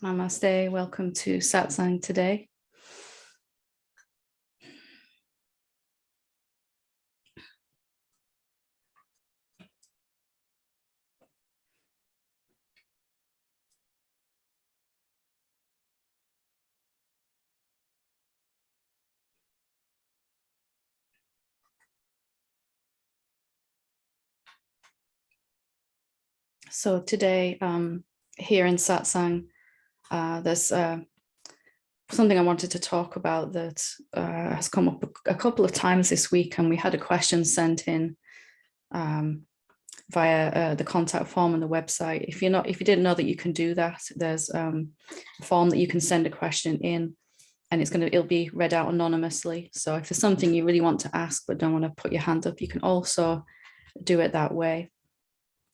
Namaste, welcome to Satsang today. So today, here in Satsang, there's something I wanted to talk about that has come up a couple of times this week, and we had a question sent in via the contact form on the website. If you didn't know that you can do that, there's a form that you can send a question in, and it'll be read out anonymously. So if there's something you really want to ask but don't want to put your hand up, you can also do it that way.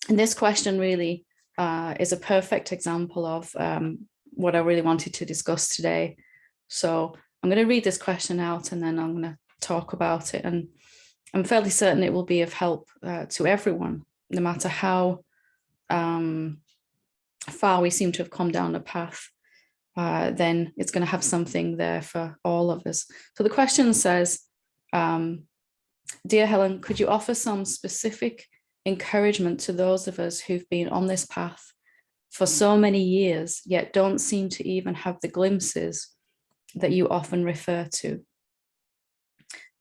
And this question really is a perfect example of what I really wanted to discuss today. So I'm going to read this question out and then I'm going to talk about it. And I'm fairly certain it will be of help to everyone, no matter how far we seem to have come down a path. Then it's going to have something there for all of us. So the question says, Dear Helen, could you offer some specific encouragement to those of us who've been on this path for so many years, yet don't seem to even have the glimpses that you often refer to?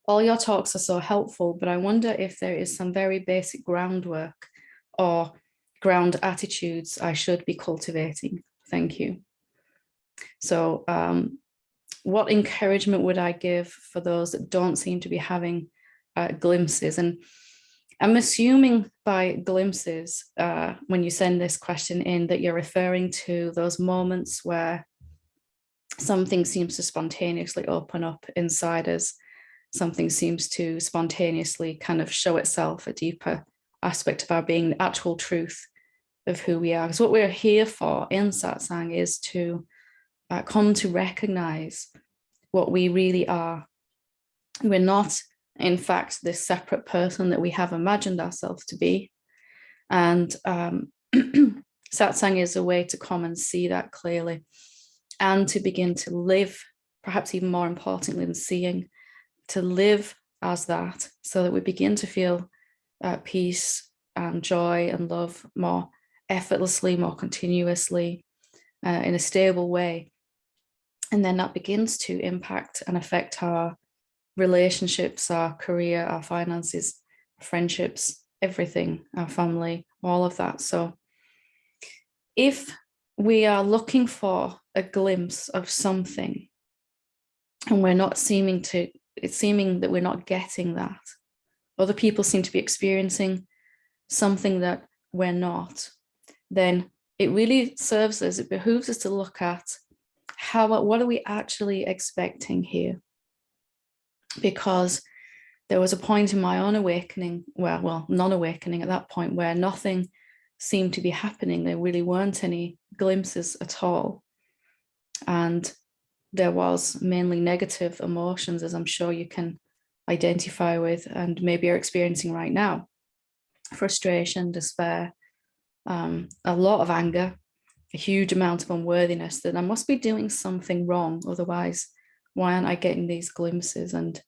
All your talks are so helpful, but I wonder if there is some very basic groundwork or ground attitudes I should be cultivating. Thank you. So what encouragement would I give for those that don't seem to be having glimpses? And I'm assuming by glimpses, when you send this question in, that you're referring to those moments where something seems to spontaneously open up inside us. Something seems to spontaneously kind of show itself, a deeper aspect of our being, the actual truth of who we are. Because what we're here for in Satsang is to come to recognize what we really are. We're not, in fact, this separate person that we have imagined ourselves to be. And Satsang is a way to come and see that clearly and to begin to live, perhaps even more importantly than seeing, to live as that, so that we begin to feel peace and joy and love more effortlessly, more continuously, in a stable way. And then that begins to impact and affect our relationships, our career, our finances, friendships, everything, our family, all of that. So if we are looking for a glimpse of something and we're not it's seeming that we're not getting that, other people seem to be experiencing something that we're not, then it really serves us, it behooves us to look at what are we actually expecting here? Because there was a point in my own awakening, well, non-awakening at that point, where nothing seemed to be happening. There really weren't any glimpses at all. And there was mainly negative emotions, as I'm sure you can identify with and maybe are experiencing right now. Frustration, despair, a lot of anger, a huge amount of unworthiness, that I must be doing something wrong. Otherwise, why aren't I getting these glimpses? And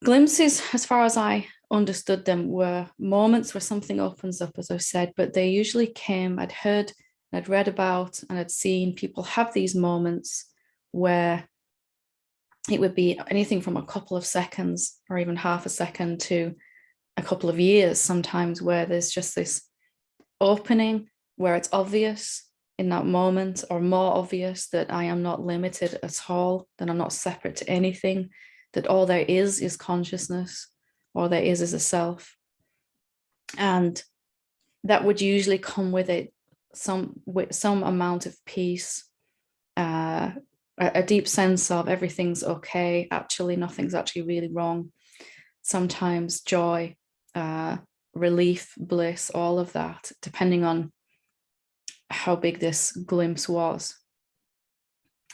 glimpses, as far as I understood them, were moments where something opens up, as I said, but they usually came, I'd heard, I'd read about, and I'd seen people have these moments where it would be anything from a couple of seconds or even half a second to a couple of years sometimes, where there's just this opening where it's obvious in that moment, or more obvious, that I am not limited at all, that I'm not separate to anything, that all there is consciousness, all there is a self. And that would usually come with it some amount of peace, a deep sense of everything's okay, actually nothing's actually really wrong. Sometimes joy, relief, bliss, all of that, depending on how big this glimpse was.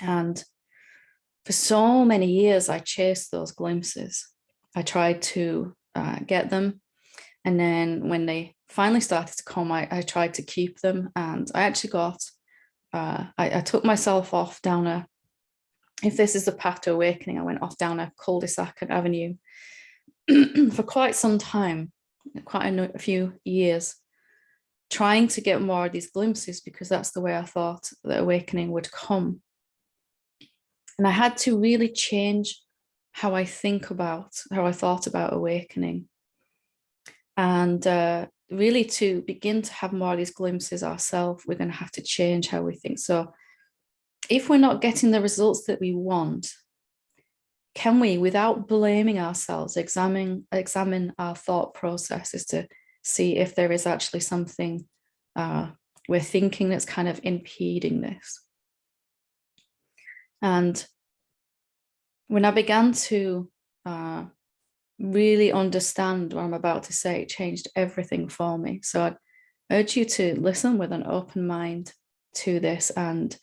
And for so many years, I chased those glimpses. I tried to get them. And then when they finally started to come, I tried to keep them, and I actually got, I took myself off down a, if this is the path to awakening, I went off down a cul-de-sac and avenue for quite some time, quite a few years, trying to get more of these glimpses, because that's the way I thought the awakening would come. And I had to really change how I thought about awakening. And really, to begin to have more of these glimpses ourselves, we're going to have to change how we think. So if we're not getting the results that we want, can we, without blaming ourselves, examine our thought processes to see if there is actually something we're thinking that's kind of impeding this? And when I began to really understand what I'm about to say, it changed everything for me. So I'd urge you to listen with an open mind to this, and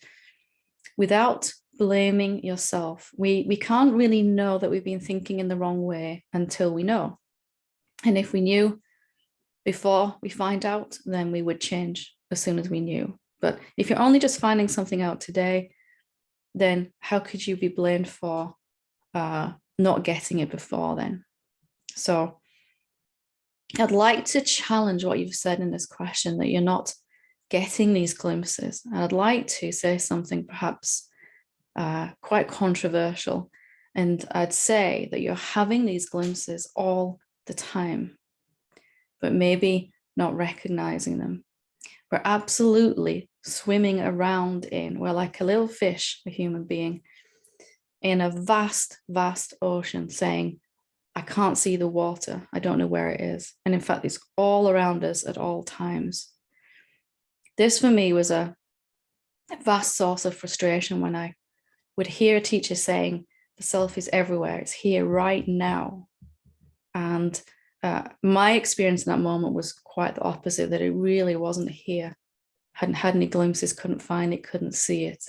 without blaming yourself. We can't really know that we've been thinking in the wrong way until we know. And if we knew before we find out, then we would change as soon as we knew. But if you're only just finding something out today, then how could you be blamed for not getting it before then? So I'd like to challenge what you've said in this question, that you're not getting these glimpses. And I'd like to say something perhaps quite controversial. And I'd say that you're having these glimpses all the time, but maybe not recognizing them. We're absolutely swimming around we're like a little fish, a human being, in a vast, vast ocean, saying, I can't see the water. I don't know where it is. And in fact, it's all around us at all times. This for me was a vast source of frustration when I would hear a teacher saying, the self is everywhere. It's here right now. And my experience in that moment was quite the opposite, that it really wasn't here. Hadn't had any glimpses, couldn't find it, couldn't see it.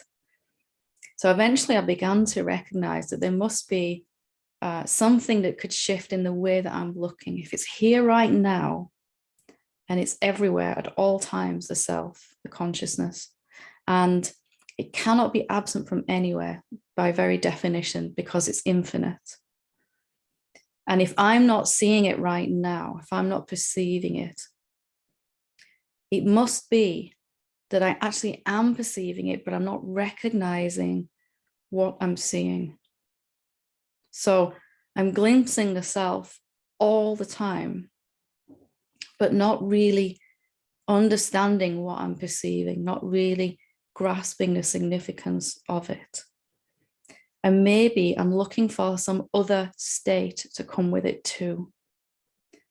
So eventually I began to recognize that there must be something that could shift in the way that I'm looking. If it's here right now and it's everywhere at all times, the self, the consciousness, and it cannot be absent from anywhere by very definition, because it's infinite. And if I'm not seeing it right now, if I'm not perceiving it, it must be that I actually am perceiving it, but I'm not recognizing what I'm seeing. So I'm glimpsing the self all the time, but not really understanding what I'm perceiving, not really grasping the significance of it. And maybe I'm looking for some other state to come with it too.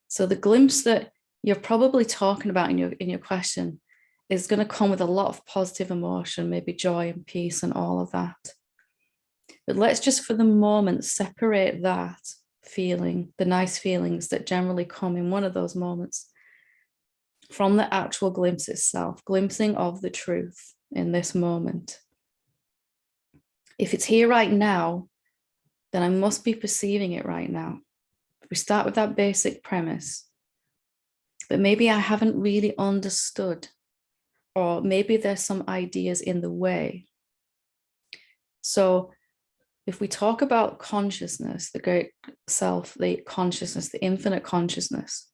So the glimpse that you're probably talking about in your question is going to come with a lot of positive emotion, maybe joy and peace and all of that. But let's just for the moment separate that feeling, the nice feelings that generally come in one of those moments, from the actual glimpse itself, glimpsing of the truth in this moment. If it's here right now, then I must be perceiving it right now. We start with that basic premise, but maybe I haven't really understood, or maybe there's some ideas in the way. So if we talk about consciousness, the great self, the consciousness, the infinite consciousness,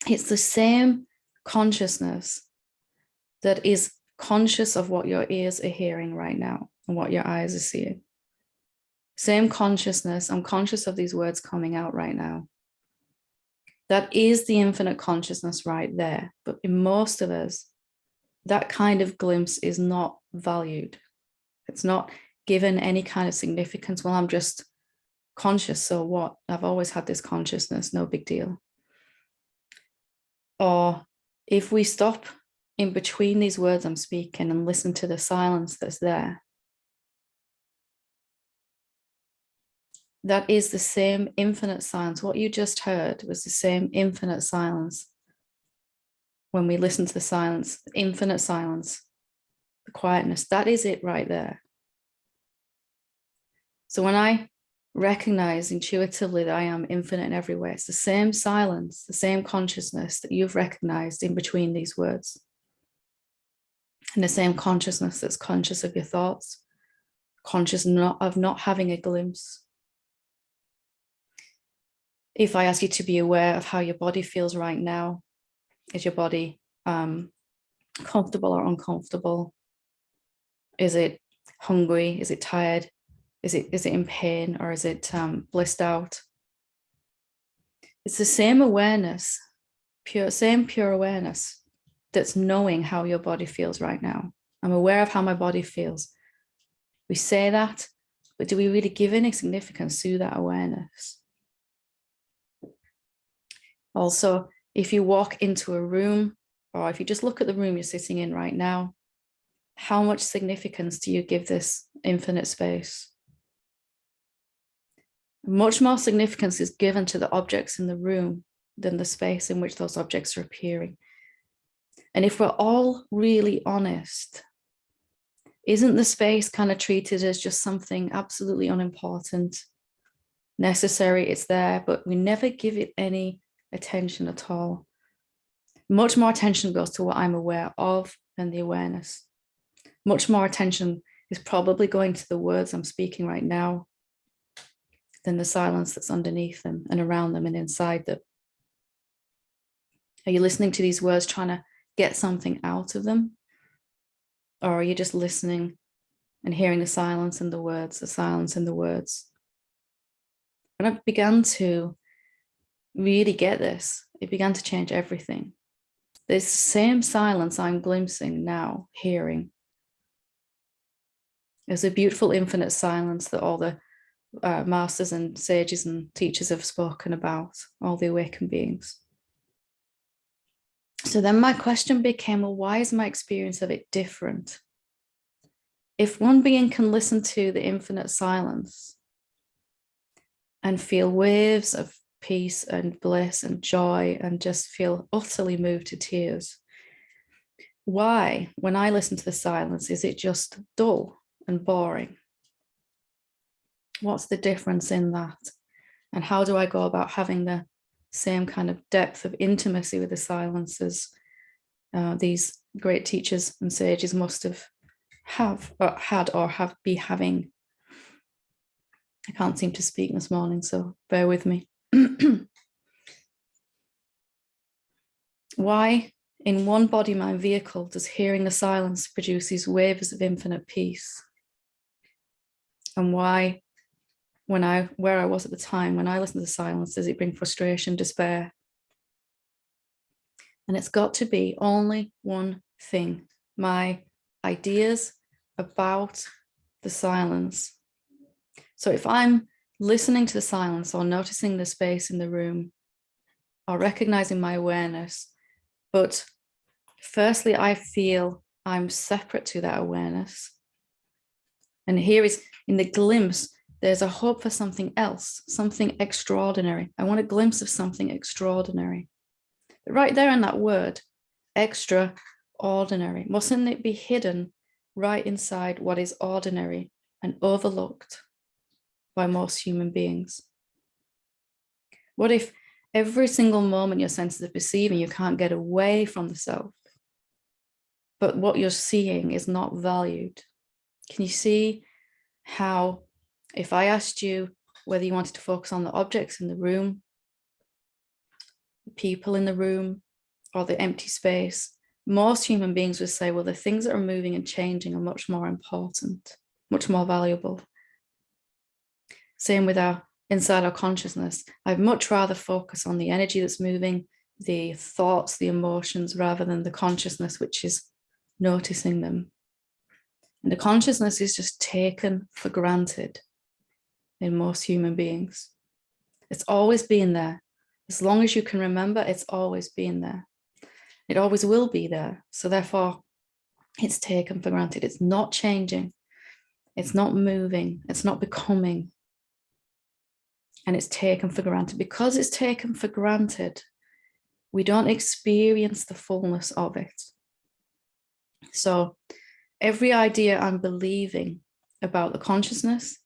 it's the same consciousness that is conscious of what your ears are hearing right now and what your eyes are seeing. Same consciousness. I'm conscious of these words coming out right now. That is the infinite consciousness right there. But in most of us, that kind of glimpse is not valued. It's not given any kind of significance. Well, I'm just conscious, so what? I've always had this consciousness, no big deal. Or if we stop in between these words I'm speaking and listen to the silence that's there, that is the same infinite silence. What you just heard was the same infinite silence. When we listen to the silence, the infinite silence, the quietness, that is it right there. So when I recognize intuitively that I am infinite in every way. It's the same silence, the same consciousness that you've recognized in between these words. And the same consciousness that's conscious of your thoughts, conscious of not having a glimpse. If I ask you to be aware of how your body feels right now, is your body comfortable or uncomfortable? Is it hungry? Is it tired? Is it in pain, or is it blissed out? It's the same awareness, pure awareness that's knowing how your body feels right now. I'm aware of how my body feels. We say that, but do we really give any significance to that awareness? Also, if you walk into a room, or if you just look at the room you're sitting in right now, how much significance do you give this infinite space? Much more significance is given to the objects in the room than the space in which those objects are appearing. And if we're all really honest, isn't the space kind of treated as just something absolutely unimportant, necessary? It's there, but we never give it any attention at all. Much more attention goes to what I'm aware of than the awareness. Much more attention is probably going to the words I'm speaking right now than the silence that's underneath them and around them and inside them. Are you listening to these words trying to get something out of them? Or are you just listening and hearing the silence and the words, the silence and the words? When I began to really get this, it began to change everything. This same silence I'm glimpsing now, hearing, is a beautiful infinite silence that all the masters and sages and teachers have spoken about, all the awakened beings. So then my question became, well, why is my experience of it different? If one being can listen to the infinite silence and feel waves of peace and bliss and joy and just feel utterly moved to tears, why, when I listen to the silence, is it just dull and boring? What's the difference in that? And how do I go about having the same kind of depth of intimacy with the silences these great teachers and sages must have be having? I can't seem to speak this morning, so bear with me. Why, in one body, mind vehicle, does hearing the silence produce these waves of infinite peace? And why, where I was at the time, when I listened to the silence, does it bring frustration, despair? And it's got to be only one thing: my ideas about the silence. So if I'm listening to the silence or noticing the space in the room or recognizing my awareness, but firstly, I feel I'm separate to that awareness. And here is, in the glimpse, there's a hope for something else, something extraordinary. I want a glimpse of something extraordinary. But right there in that word, extraordinary, mustn't it be hidden right inside what is ordinary and overlooked by most human beings? What if every single moment your senses are perceiving, you can't get away from the self, but what you're seeing is not valued? Can you see how, if I asked you whether you wanted to focus on the objects in the room, the people in the room, or the empty space, most human beings would say, well, the things that are moving and changing are much more important, much more valuable. Same with inside our consciousness. I'd much rather focus on the energy that's moving, the thoughts, the emotions, rather than the consciousness, which is noticing them. And the consciousness is just taken for granted in most human beings. It's always been there. As long as you can remember, it's always been there. It always will be there. So therefore, it's taken for granted. It's not changing. It's not moving. It's not becoming. And it's taken for granted. Because it's taken for granted, we don't experience the fullness of it. So every idea I'm believing about the consciousness,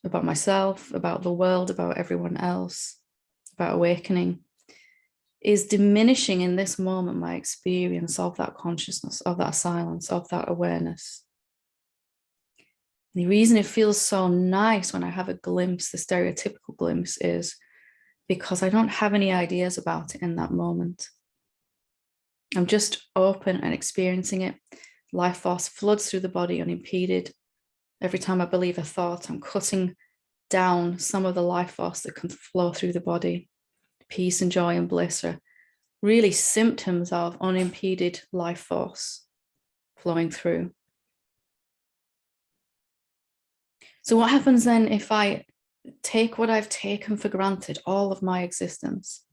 about myself, about the world, about everyone else, about awakening, is diminishing in this moment my experience of that consciousness, of that silence, of that awareness. The reason it feels so nice when I have a glimpse, the stereotypical glimpse, is because I don't have any ideas about it in that moment. I'm just open and experiencing it. Life force floods through the body unimpeded. Every time I believe a thought, I'm cutting down some of the life force that can flow through the body. Peace and joy and bliss are really symptoms of unimpeded life force flowing through. So what happens then if I take what I've taken for granted all of my existence,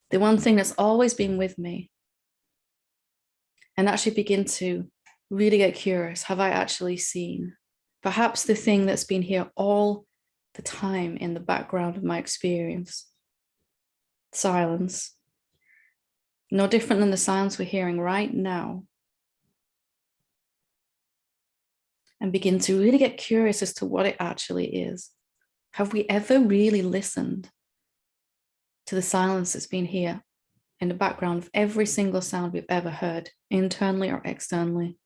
the one thing that's always been with me, and actually begin to really get curious? Have I actually seen perhaps the thing that's been here all the time in the background of my experience? Silence. No different than the sounds we're hearing right now. And begin to really get curious as to what it actually is. Have we ever really listened to the silence that's been here in the background of every single sound we've ever heard, internally or externally?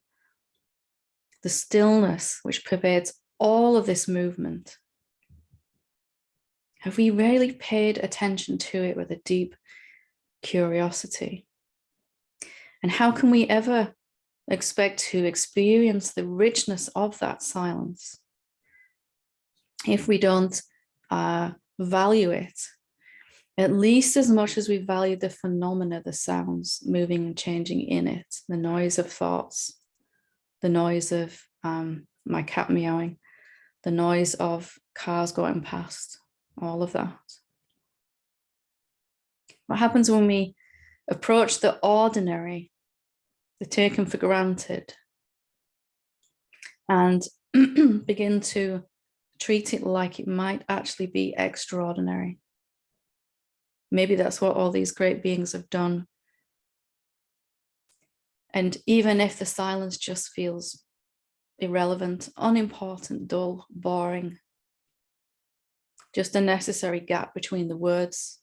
The stillness which pervades all of this movement. Have we really paid attention to it with a deep curiosity? And how can we ever expect to experience the richness of that silence if we don't value it at least as much as we value the phenomena, the sounds moving and changing in it, the noise of thoughts, the noise of my cat meowing, the noise of cars going past, all of that? What happens when we approach the ordinary, the taken for granted, and begin to treat it like it might actually be extraordinary? Maybe that's what all these great beings have done. And even if the silence just feels irrelevant, unimportant, dull, boring, just a necessary gap between the words,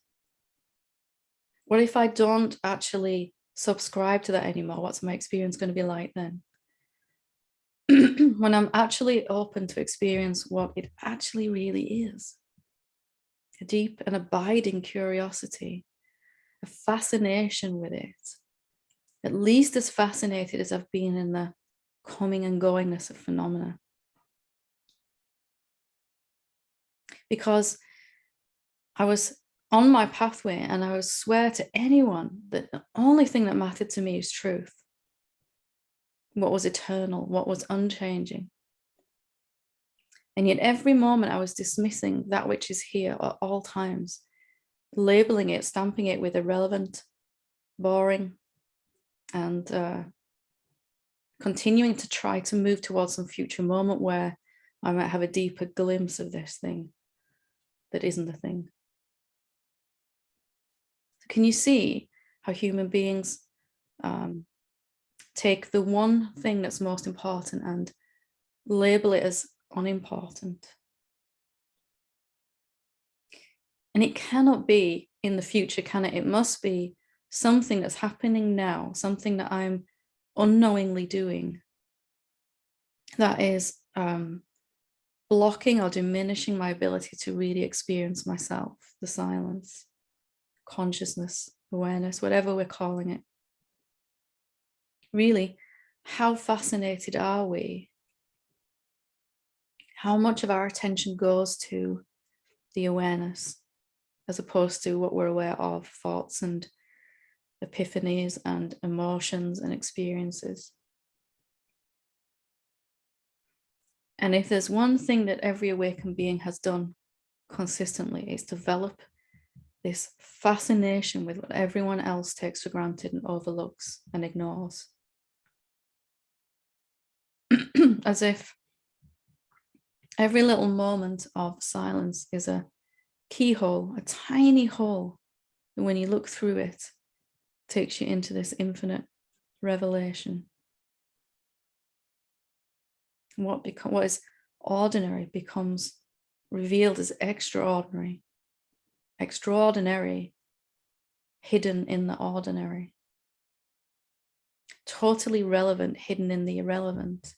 what if I don't actually subscribe to that anymore? What's my experience going to be like then? When I'm actually open to experience what it actually really is. A deep and abiding curiosity, a fascination with it, at least as fascinated as I've been in the coming and goingness of phenomena. Because I was on my pathway and I would swear to anyone that the only thing that mattered to me is truth. What was eternal, what was unchanging. And yet every moment I was dismissing that which is here at all times, labeling it, stamping it with irrelevant, boring, and continuing to try to move towards some future moment where I might have a deeper glimpse of this thing that isn't a thing. So can you see how human beings take the one thing that's most important and label it as unimportant? And it cannot be in the future, can it? It must be something that's happening now, something that I'm unknowingly doing that is blocking or diminishing my ability to really experience myself, the silence, consciousness, awareness, whatever we're calling it. Really, how fascinated are we? How much of our attention goes to the awareness as opposed to what we're aware of, thoughts and epiphanies and emotions and experiences? And if there's one thing that every awakened being has done consistently, it's develop this fascination with what everyone else takes for granted and overlooks and ignores. As if every little moment of silence is a keyhole, a tiny hole, and when you look through it, takes you into this infinite revelation. What is ordinary becomes revealed as extraordinary, hidden in the ordinary, totally relevant, hidden in the irrelevant.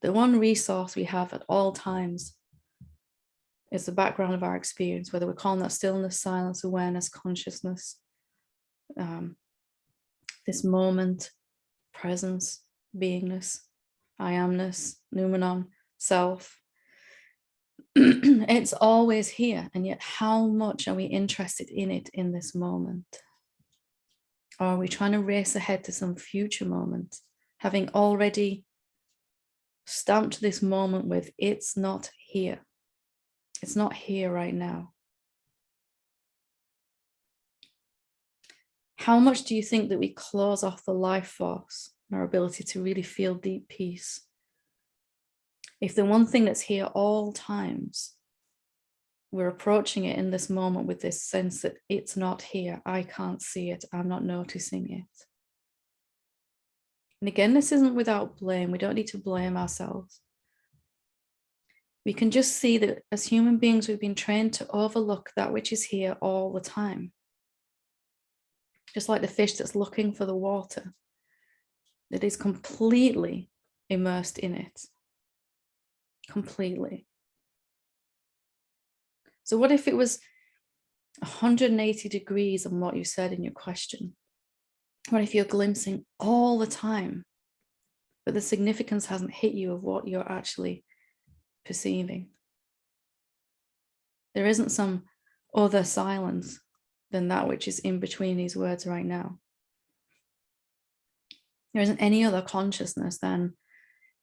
The one resource we have at all times is the background of our experience, whether we're calling that stillness, silence, awareness, consciousness, this moment, presence, beingness, I amness, noumenon, self. It's always here, and yet how much are we interested in it in this moment? Or are we trying to race ahead to some future moment, having already stamped this moment with, it's not here. It's not here right now. How much do you think that we close off the life force, our ability to really feel deep peace? If the one thing that's here all times, we're approaching it in this moment with this sense that it's not here, I can't see it, I'm not noticing it. And again, this isn't without blame. We don't need to blame ourselves. We can just see that as human beings, we've been trained to overlook that which is here all the time. Just like the fish that's looking for the water, that is completely immersed in it. Completely. So what if it was 180 degrees on what you said in your question? What if you're glimpsing all the time, but the significance hasn't hit you of what you're actually perceiving? There isn't some other silence than that which is in between these words right now. There isn't any other consciousness than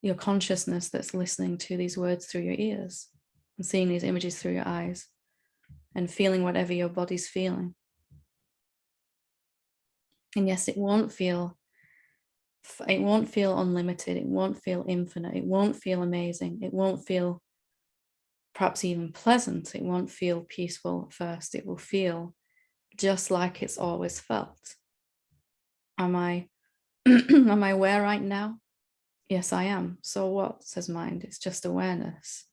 your consciousness that's listening to these words through your ears and seeing these images through your eyes and feeling whatever your body's feeling. And yes, it won't feel unlimited. It won't feel infinite. It won't feel amazing. It won't feel perhaps even pleasant. It won't feel peaceful at first. It will feel just like it's always felt. Am I aware right now? Yes, I am. So what, says mind? It's just awareness.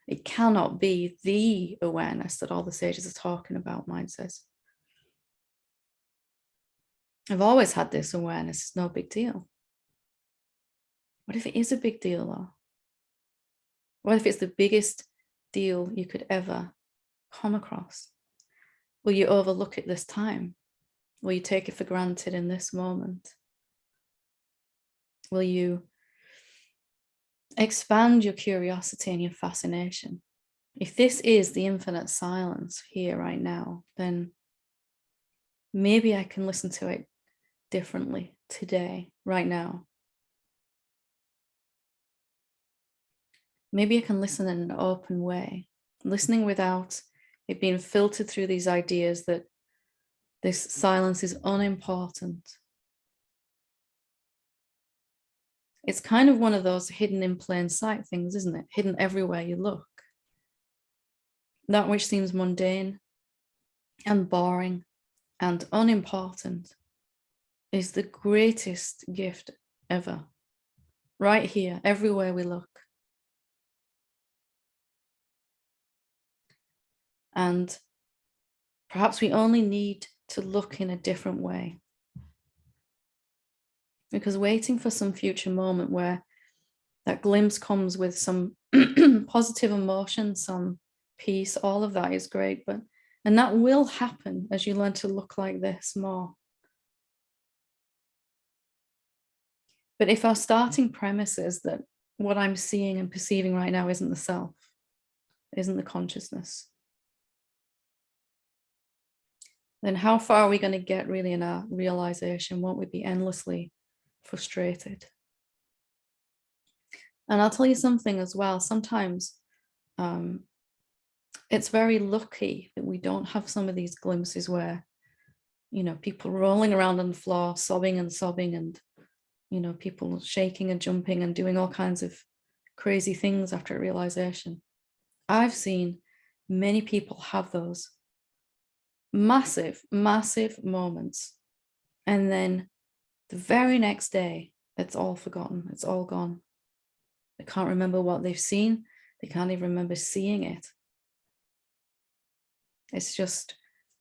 It cannot be the awareness that all the sages are talking about, mind says. I've always had this awareness. It's no big deal. What if it is a big deal, though? What if it's the biggest deal you could ever come across? Will you overlook it this time? Will you take it for granted in this moment? Will you expand your curiosity and your fascination? If this is the infinite silence here right now, then maybe I can listen to it differently today, right now. Maybe I can listen in an open way, listening without it being filtered through these ideas that this silence is unimportant. It's kind of one of those hidden in plain sight things, isn't it? Hidden everywhere you look. That which seems mundane and boring and unimportant is the greatest gift ever. Right here, everywhere we look. And perhaps we only need to look in a different way. Because waiting for some future moment where that glimpse comes with some positive emotion, some peace, all of that is great. And that will happen as you learn to look like this more. But if our starting premise is that what I'm seeing and perceiving right now isn't the self, isn't the consciousness, then how far are we going to get really in our realization? Won't we be endlessly frustrated? And I'll tell you something as well. Sometimes it's very lucky that we don't have some of these glimpses where, people rolling around on the floor, sobbing and, people shaking and jumping and doing all kinds of crazy things after a realization. I've seen many people have those massive, massive moments. And then the very next day, it's all forgotten. It's all gone. They can't remember what they've seen. They can't even remember seeing it. It's just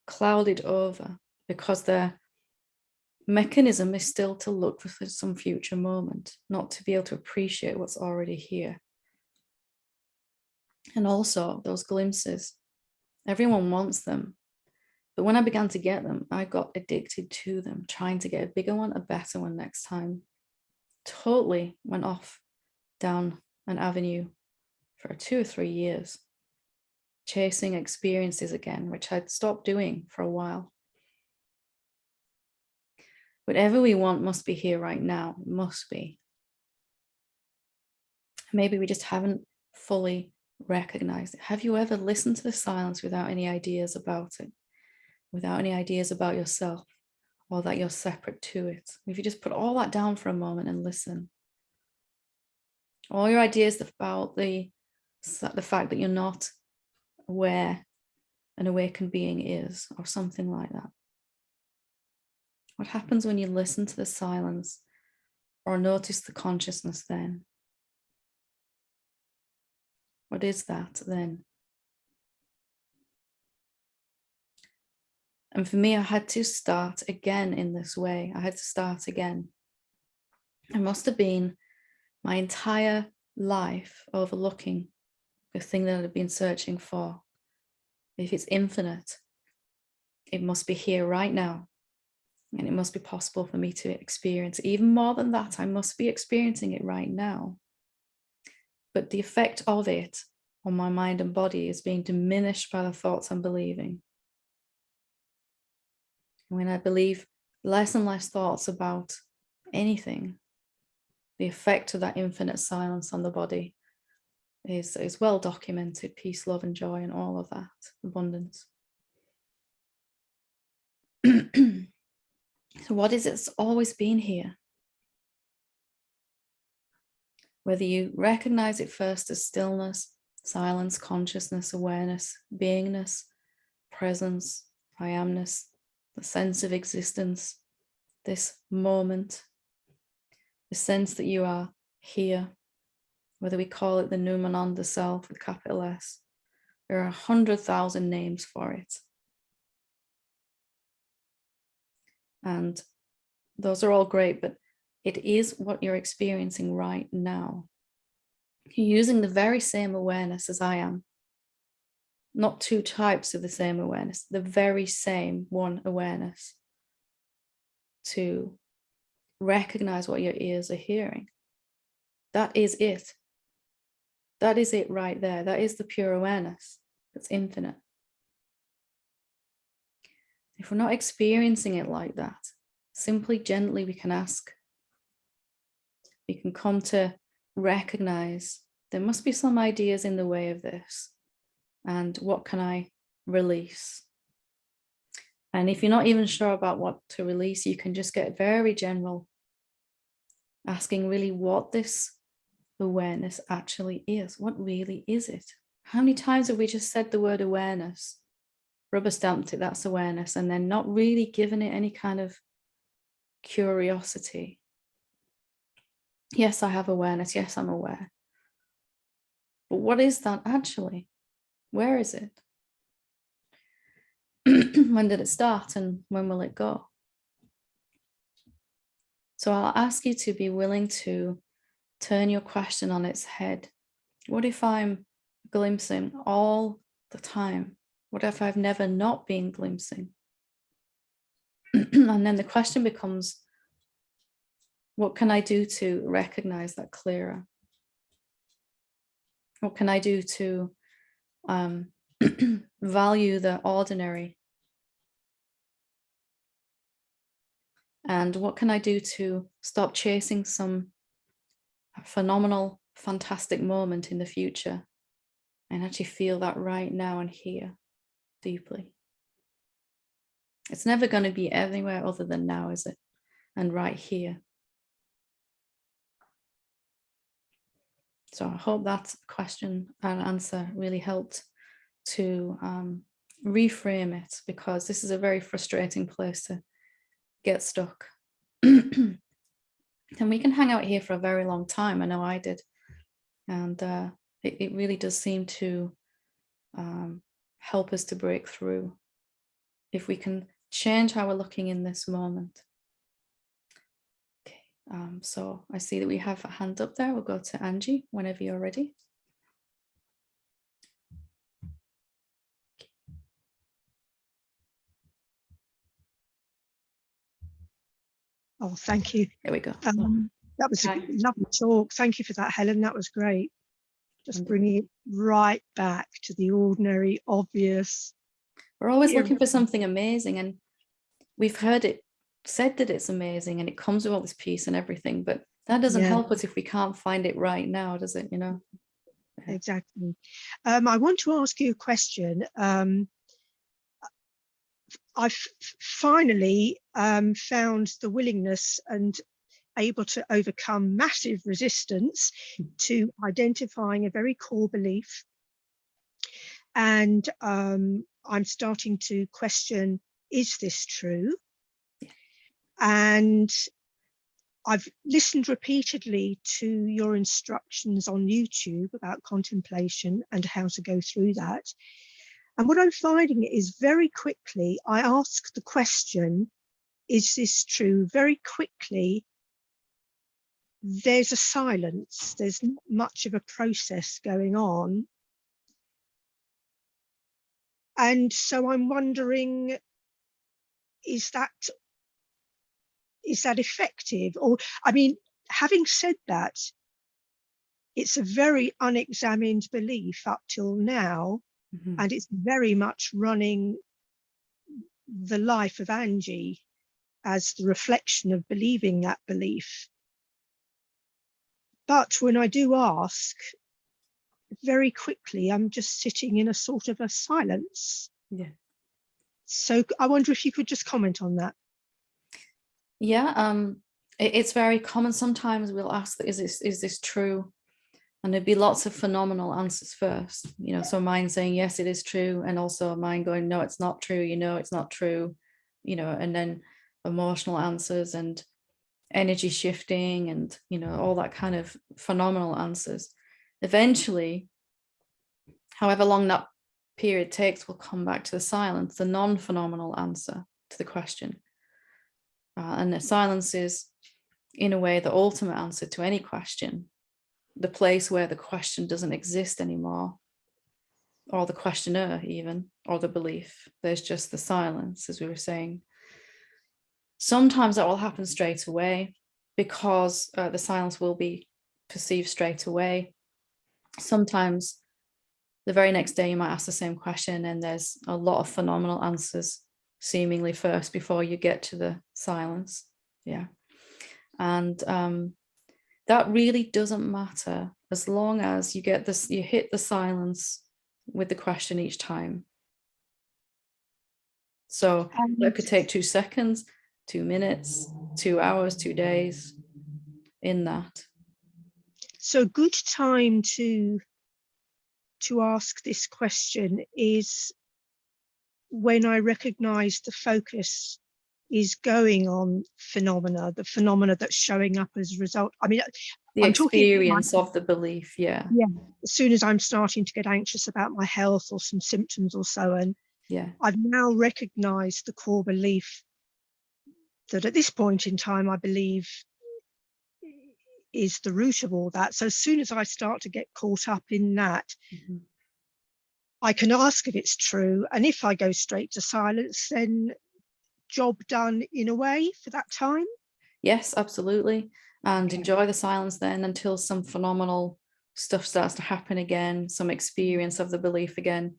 clouded over because their mechanism is still to look for some future moment, not to be able to appreciate what's already here. And also those glimpses, everyone wants them. But when I began to get them, I got addicted to them, trying to get a bigger one, a better one next time. Totally went off down an avenue for 2 or 3 years, chasing experiences again, which I'd stopped doing for a while. Whatever we want must be here right now. It must be. Maybe we just haven't fully recognized it. Have you ever listened to the silence without any ideas about it? Without any ideas about yourself, or that you're separate to it? If you just put all that down for a moment and listen. All your ideas about the fact that you're not aware an awakened being is, or something like that. What happens when you listen to the silence or notice the consciousness then? What is that then? And for me, I had to start again in this way. I had to start again. It must have been my entire life overlooking the thing that I've been searching for. If it's infinite, it must be here right now. And it must be possible for me to experience. Even more than that, I must be experiencing it right now. But the effect of it on my mind and body is being diminished by the thoughts I'm believing. When I believe less and less thoughts about anything, the effect of that infinite silence on the body is well documented. Peace, love, and joy, and all of that, abundance. So what is it that's always been here? Whether you recognize it first as stillness, silence, consciousness, awareness, beingness, presence, I amness, the sense of existence, this moment, the sense that you are here, whether we call it the Numananda self with capital S, there are 100,000 names for it. And those are all great, but it is what you're experiencing right now. You're using the very same awareness as I am. Not two types of the same awareness, the very same one awareness to recognize what your ears are hearing. That is it. That is it right there. That is the pure awareness that's infinite. If we're not experiencing it like that, simply gently we can ask. We can come to recognize there must be some ideas in the way of this. And what can I release? And if you're not even sure about what to release, you can just get very general, asking really what this awareness actually is. What really is it? How many times have we just said the word awareness, rubber stamped it, that's awareness, and then not really given it any kind of curiosity? Yes, I have awareness. Yes, I'm aware. But what is that actually? Where is it? When did it start and when will it go? So I'll ask you to be willing to turn your question on its head. What if I'm glimpsing all the time? What if I've never not been glimpsing? And then the question becomes, what can I do to recognize that clearer? What can I do to value the ordinary? And what can I do to stop chasing some phenomenal, fantastic moment in the future and actually feel that right now and here deeply? It's never going to be anywhere other than now, is it? And right here. So I hope that question and answer really helped to reframe it, because this is a very frustrating place to get stuck. And we can hang out here for a very long time. I know I did. And It really does seem to help us to break through if we can change how we're looking in this moment. Okay, so I see that we have a hand up there. We'll go to Angie whenever you're ready. Oh, thank you. There we go. That was a lovely talk. Thank you for that, Helen. That was great. Just bringing it right back to the ordinary, obvious. We're always looking for something amazing, and we've heard it said that it's amazing and it comes with all this peace and everything, but that doesn't help us if we can't find it right now, does it? You know? Exactly. I want to ask you a question. I've finally found the willingness and able to overcome massive resistance to identifying a very core belief. And I'm starting to question, is this true? And I've listened repeatedly to your instructions on YouTube about contemplation and how to go through that. And what I'm finding is very quickly, I ask the question, is this true? Very quickly, there's a silence. There's not much of a process going on. And so I'm wondering, is that effective? Or, I mean, having said that, it's a very unexamined belief up till now, and it's very much running the life of Angie as the reflection of believing that belief. But when I do ask, very quickly, I'm just sitting in a sort of a silence. Yeah. So I wonder if you could just comment on that. Yeah, it's very common. Sometimes we'll ask, is this true? And there'd be lots of phenomenal answers first, you know, so mine saying, yes, it is true. And also mine going, no, it's not true. You know, it's not true, you know, and then emotional answers and energy shifting and, you know, all that kind of phenomenal answers. Eventually, however long that period takes, we'll come back to the silence, the non-phenomenal answer to the question. And the silence is, in a way, the ultimate answer to any question, the place where the question doesn't exist anymore, or the questioner even, or the belief. There's just the silence, as we were saying. Sometimes that will happen straight away because the silence will be perceived straight away. Sometimes the very next day you might ask the same question and there's a lot of phenomenal answers seemingly first before you get to the silence. Yeah. And that really doesn't matter as long as you get this, you hit the silence with the question each time. So that could take 2 seconds, 2 minutes, 2 hours, 2 days in that. So a good time to ask this question is when I recognize the focus is going on the phenomena that's showing up as a result. I mean, the experience of the belief, yeah. As soon as I'm starting to get anxious about my health or some symptoms or so on, I've now recognized the core belief that at this point in time, I believe is the root of all that. So as soon as I start to get caught up in that, I can ask if it's true. And if I go straight to silence, then job done in a way for that time. Yes, absolutely. And enjoy the silence then until some phenomenal stuff starts to happen again, some experience of the belief again.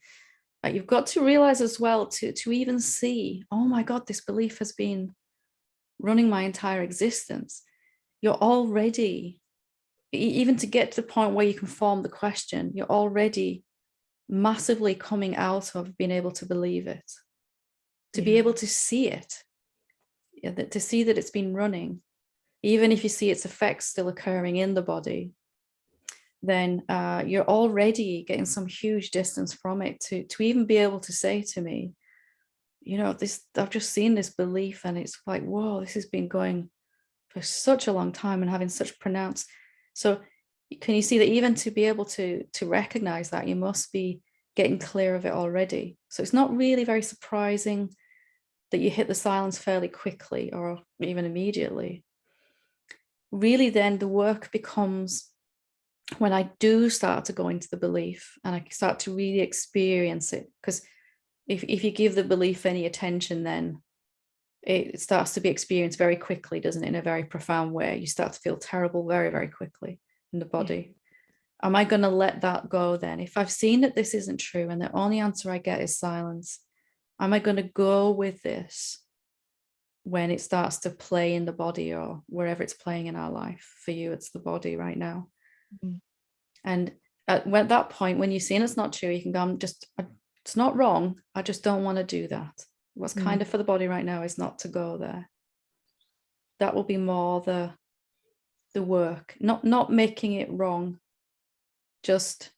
You've got to realize as well to even see, oh my God, this belief has been running my entire existence. You're already, even to get to the point where you can form the question, you're already massively coming out of being able to believe it, to be able to see it, to see that it's been running, even if you see its effects still occurring in the body, then you're already getting some huge distance from it to even be able to say to me, you know, this, I've just seen this belief and it's like, whoa, this has been going for such a long time and having such pronounced. So can you see that even to be able to recognize that, you must be getting clear of it already? So it's not really very surprising that you hit the silence fairly quickly or even immediately. Really, then the work becomes when I do start to go into the belief and I start to really experience it. Because if you give the belief any attention, then it starts to be experienced very quickly, doesn't it? In a very profound way. You start to feel terrible very, very quickly in the body. Am I going to let that go then? If I've seen that this isn't true and the only answer I get is silence, am I going to go with this when it starts to play in the body or wherever it's playing in our life? For you, it's the body right now. And at that point, when you're seeing it's not true, you can go, it's not wrong. I just don't want to do that. What's kind of for the body right now is not to go there. That will be more the work, not making it wrong. Just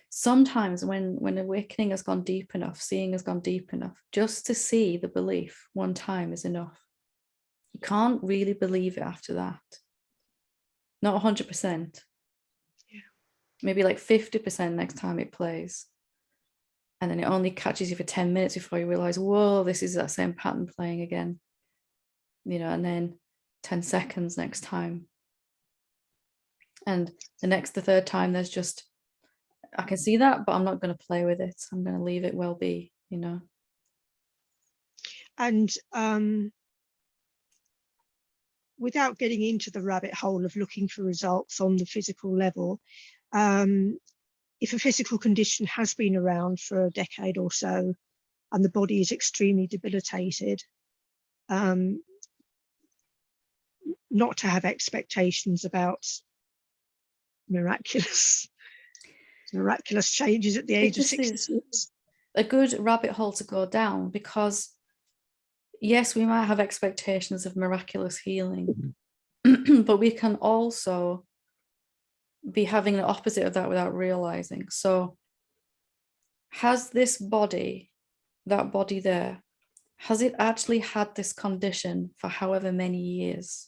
sometimes when awakening has gone deep enough, seeing has gone deep enough, just to see the belief one time is enough. You can't really believe it after that. Not 100%. Maybe like 50% next time it plays. And then it only catches you for 10 minutes before you realize, whoa, this is that same pattern playing again. And then 10 seconds next time. And the third time, there's just, I can see that, but I'm not going to play with it. I'm going to leave it well be, And without getting into the rabbit hole of looking for results on the physical level, if a physical condition has been around for a decade or so and the body is extremely debilitated, not to have expectations about miraculous changes at the age of 66. A good rabbit hole to go down, because yes, we might have expectations of miraculous healing, but we can also be having the opposite of that without realizing. So has this body, that body there, has it actually had this condition for however many years?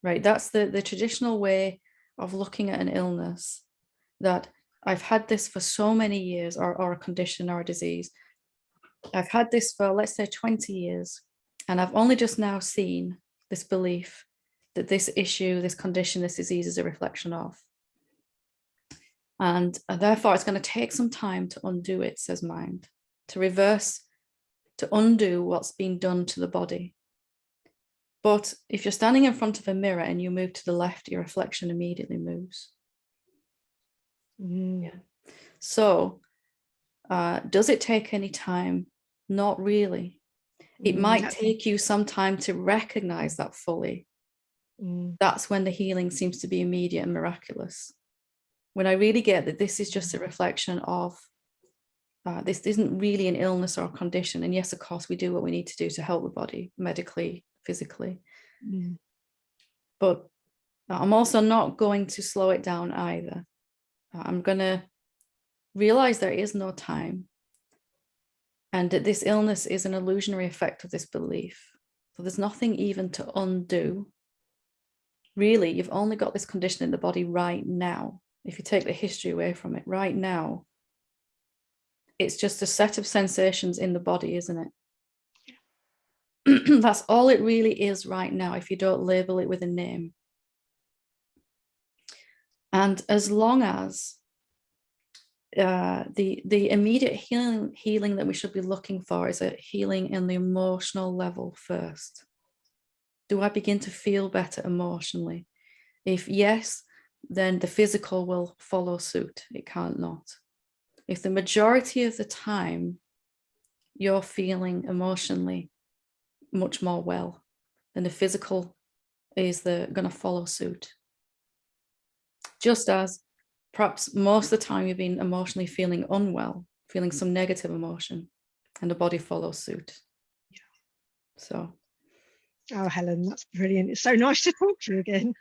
Right, that's the traditional way of looking at an illness, that I've had this for so many years, or a condition or a disease. I've had this for, let's say, 20 years, and I've only just now seen this belief that this issue, this condition, this disease is a reflection of. And therefore, it's going to take some time to undo it, says mind, to reverse, to undo what's been done to the body. But if you're standing in front of a mirror and you move to the left, your reflection immediately moves. Yeah. So does it take any time? Not really. It might take you some time to recognize that fully. That's when the healing seems to be immediate and miraculous. When I really get that this is just a reflection of, this isn't really an illness or a condition. And yes, of course, we do what we need to do to help the body medically, physically. But I'm also not going to slow it down either. I'm going to realize there is no time, and that this illness is an illusionary effect of this belief. So there's nothing even to undo. Really, you've only got this condition in the body right now. If you take the history away from it, right now, it's just a set of sensations in the body, isn't it? That's all it really is right now, if you don't label it with a name. And as long as the immediate healing that we should be looking for is a healing in the emotional level first. Do I begin to feel better emotionally? If yes, then the physical will follow suit. It can't not. If the majority of the time you're feeling emotionally much more well, then the physical is going to follow suit. Just as perhaps most of the time you've been emotionally feeling unwell, feeling some negative emotion, and the body follows suit. Yeah. So. Oh, Helen, that's brilliant. It's so nice to talk to you again.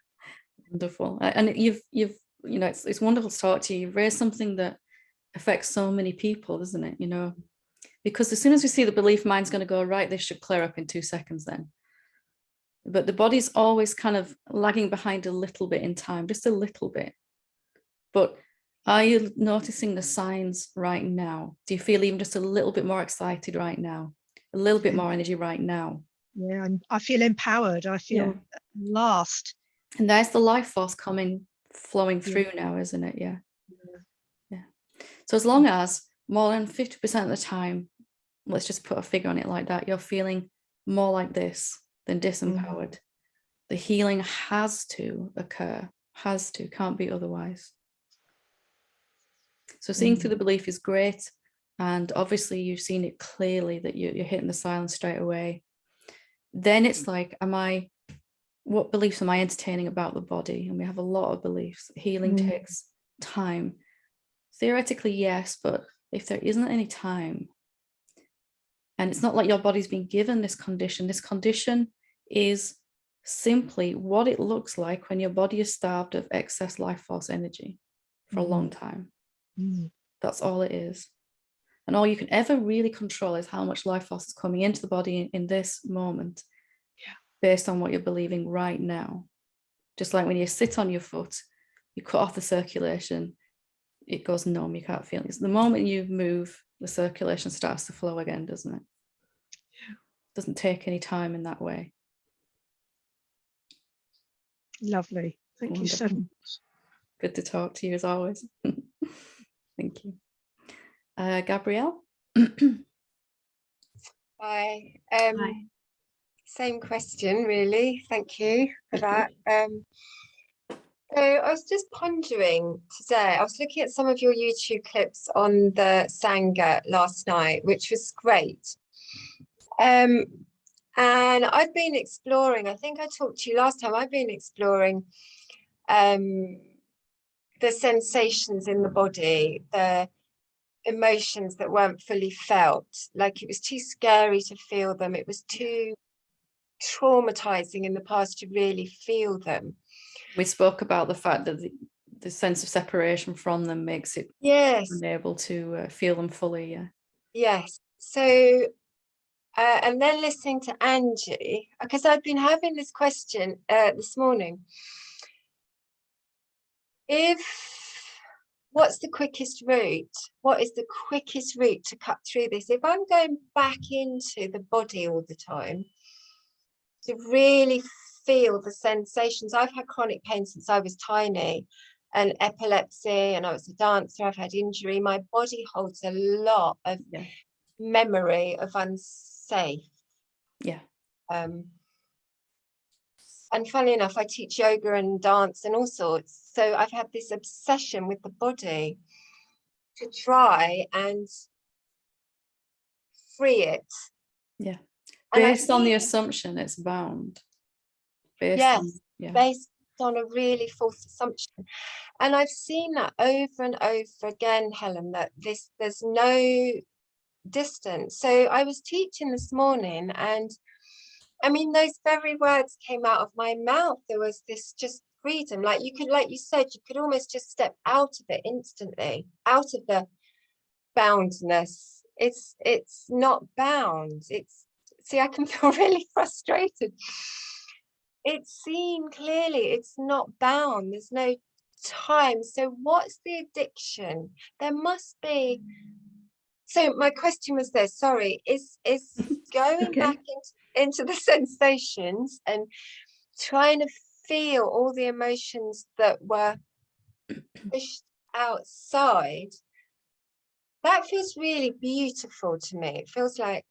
Wonderful. And it's wonderful to talk to you. You've raised something that affects so many people, isn't it? Because as soon as we see the belief, mind's going to go, right, this should clear up in 2 seconds then. but the body's always kind of lagging behind a little bit in time, just a little bit. But are you noticing the signs right now? Do you feel even just a little bit more excited right now? A little bit more energy right now? Yeah, I feel empowered. I feel last. And there's the life force flowing through now, isn't it? Yeah. So as long as more than 50% of the time, let's just put a figure on it like that, you're feeling more like this than disempowered, the healing has to occur, can't be otherwise. So seeing through the belief is great. And obviously you've seen it clearly that you're hitting the silence straight away. Then it's like, what beliefs am I entertaining about the body? And we have a lot of beliefs. Healing takes time. Theoretically, yes, but if there isn't any time, and it's not like your body's been given this condition is simply what it looks like when your body is starved of excess life force energy for a long time. That's all it is. And all you can ever really control is how much life force is coming into the body in this moment, based on what you're believing right now. Just like when you sit on your foot, you cut off the circulation, it goes numb, you can't feel it. The moment you move, the circulation starts to flow again, doesn't it? It doesn't take any time in that way. Lovely. Thank you so much. Good to talk to you as always. Thank you. Gabrielle? Hi. Hi. Same question, really. Thank you for that. So I was just pondering today, I was looking at some of your YouTube clips on the Sangha last night, which was great. And I've been exploring, I think I talked to you last time, I've been exploring the sensations in the body, the emotions that weren't fully felt, like it was too scary to feel them, it was too traumatizing in the past to really feel them. We spoke about the fact that the sense of separation from them makes it unable to feel them fully. Yes. So and then listening to Angie, because I've been having this question this morning, what's the quickest route? What is the quickest route to cut through this? If I'm going back into the body all the time, to really feel the sensations. I've had chronic pain since I was tiny, and epilepsy, and I was a dancer, I've had injury. My body holds a lot of memory of unsafe. And funny enough, I teach yoga and dance and all sorts. So I've had this obsession with the body to try and free it. Based on the assumption it's bound. Based on a really false assumption. And I've seen that over and over again, Helen, that there's no distance. So I was teaching this morning, and I mean, those very words came out of my mouth. There was this just freedom, like you said, you could almost just step out of it instantly, out of the boundness. It's not bound. See, I can feel really frustrated. It's seen clearly, it's not bound, there's no time. So what's the addiction? There must be. So my question was this, sorry, is going back into the sensations and trying to feel all the emotions that were pushed outside, that feels really beautiful to me. It feels like,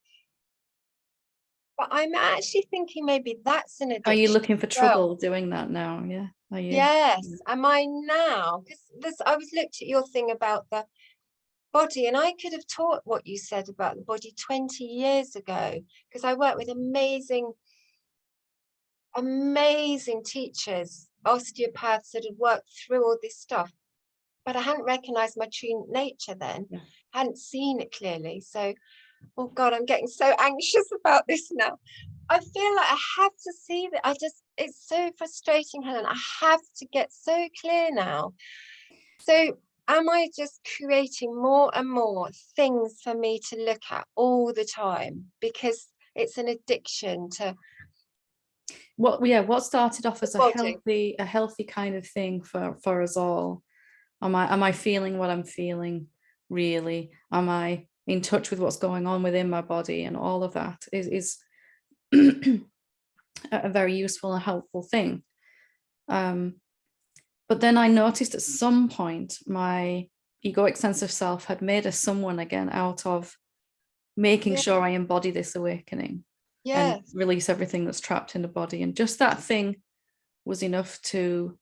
but I'm actually thinking maybe that's an addiction. Are you looking for trouble doing that now? Yeah. Are you? Yes. Am I now? Because I was looked at your thing about the body, and I could have taught what you said about the body 20 years ago, because I work with amazing teachers, osteopaths that had worked through all this stuff. But I hadn't recognized my true nature then. Hadn't seen it clearly. So, oh God, I'm getting so anxious about this now. I feel like I have to see that. It's so frustrating, Helen. I have to get so clear now. So am I just creating more and more things for me to look at all the time? Because it's an addiction to. what started off as body. a healthy kind of thing for us all. Am I feeling what I'm feeling really? Am I in touch with what's going on within my body? And all of that is a very useful and helpful thing. But then I noticed at some point my egoic sense of self had made us someone again out of making sure I embody this awakening and release everything that's trapped in the body. And just that thing was enough to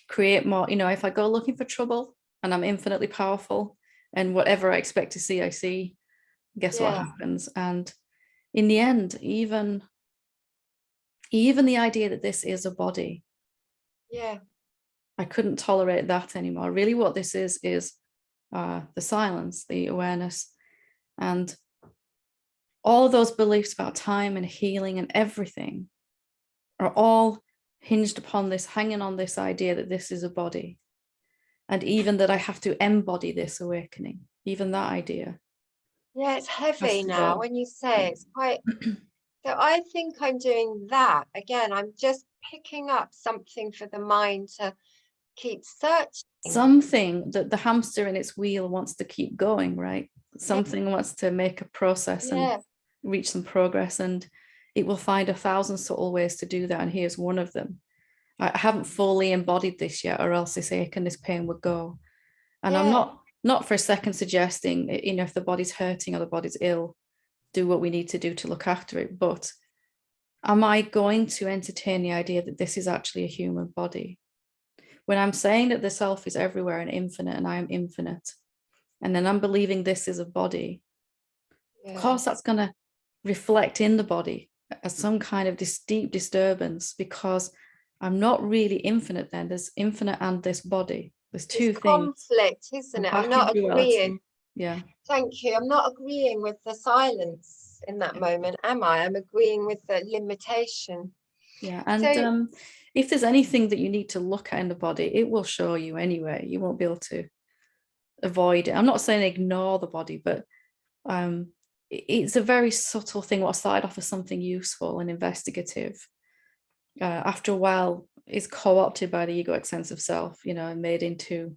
create more, if I go looking for trouble and I'm infinitely powerful and whatever I expect to see, I see, guess what happens? And in the end, even the idea that this is a body, I couldn't tolerate that anymore. Really what this is the silence, the awareness, and all those beliefs about time and healing and everything are all hinged upon this, hanging on this idea that this is a body. And even that I have to embody this awakening, even that idea. Yeah, it's heavy now when you say it's quite. So I think I'm doing that again. I'm just picking up something for the mind to keep searching. Something that the hamster in its wheel wants to keep going, right? Something wants to make a process and reach some progress, and it will find 1,000 subtle ways to do that. And here's one of them. I haven't fully embodied this yet, or else this ache and this pain would go. And I'm not for a second suggesting, if the body's hurting or the body's ill, do what we need to do to look after it. But am I going to entertain the idea that this is actually a human body? When I'm saying that the self is everywhere and infinite and I am infinite, and then I'm believing this is a body, of course that's going to reflect in the body as some kind of this deep disturbance, because I'm not really infinite then. There's infinite and this body. There's two things. Conflict, isn't it? I'm not agreeing. Yeah. Thank you. I'm not agreeing with the silence in that moment, am I? I'm agreeing with the limitation. Yeah. And if there's anything that you need to look at in the body, it will show you anyway. You won't be able to avoid it. I'm not saying ignore the body, but it's a very subtle thing. What started off as something useful and investigative, after a while is co-opted by the egoic sense of self, and made into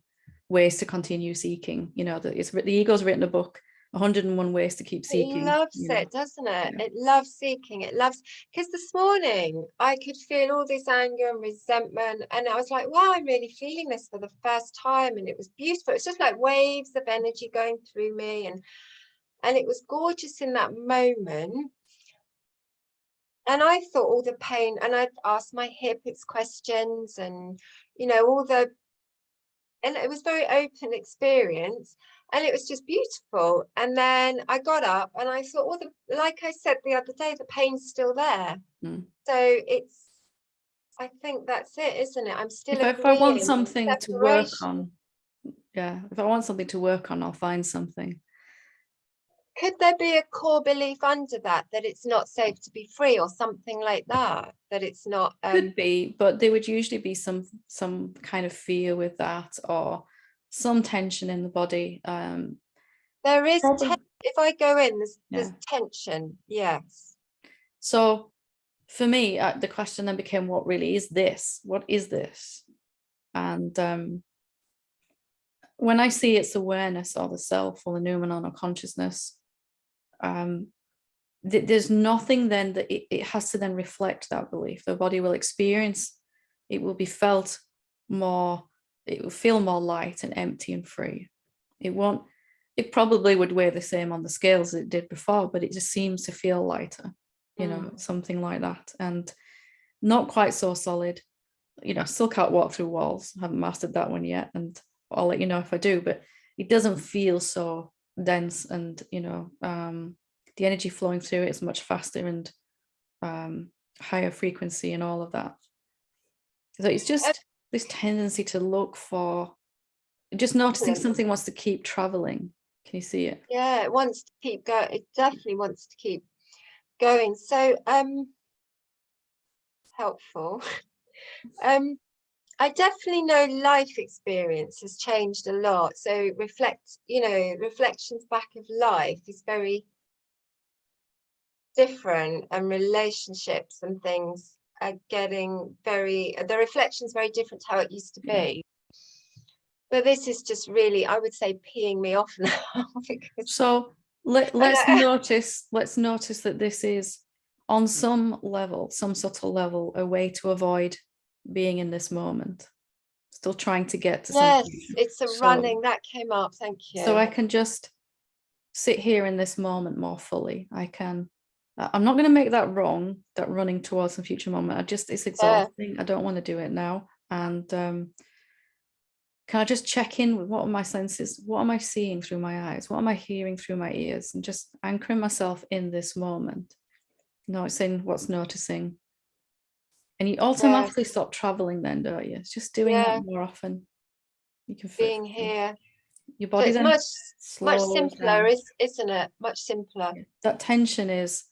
ways to continue seeking. The ego's written a book, 101 ways to keep seeking. It loves it, doesn't it? It loves seeking. It loves, because this morning I could feel all this anger and resentment, and I was like, wow, I'm really feeling this for the first time, and it was beautiful. It's just like waves of energy going through me, and it was gorgeous in that moment. And I thought all the pain, and I'd asked my hip its questions, and and it was very open experience, and it was just beautiful. And then I got up and I thought, like I said the other day, the pain's still there. So I think that's it, isn't it? I'm still if I want something to work on, if I want something to work on, I'll find something. Could there be a core belief under that it's not safe to be free, or something like that? That it's not. Could be, but there would usually be some kind of fear with that, or some tension in the body. There is if I go in, there's tension. Yes. So for me, the question then became, what really is this? What is this? And when I see its awareness, or the self, or the noumenon, or consciousness, there's nothing then that it has to then reflect that belief. The body will experience, it will be felt more, it will feel more light and empty and free. It probably would weigh the same on the scales as it did before, but it just seems to feel lighter, something like that. And not quite so solid. Still can't walk through walls. I haven't mastered that one yet, and I'll let you know if I do, but it doesn't feel so dense, and the energy flowing through it is much faster and higher frequency and all of that. So it's just this tendency to look for, just noticing something wants to keep traveling. Can you see it? Yeah, it wants to keep going. It definitely wants to keep going. So helpful. I definitely know life experience has changed a lot. So reflections back of life is very different, and relationships and things. are getting the reflection's very different to how it used to be. But this is just really, I would say, peeing me off now. Because so let's notice that this is on some level, some subtle level, a way to avoid being in this moment. Still trying to get to yes, something. it's a running that came up. Thank you. So I can just sit here in this moment more fully. I'm not going to make that wrong, that running towards some future moment. It's exhausting. I don't want to do it now. And can I just check in with what are my senses? What am I seeing through my eyes? What am I hearing through my ears? And just anchoring myself in this moment. Noticing what's noticing. And you automatically stop traveling then, don't you? It's just doing that more often. You can being here. Your body so it's much simpler, isn't it? Much simpler. Yeah. That tension is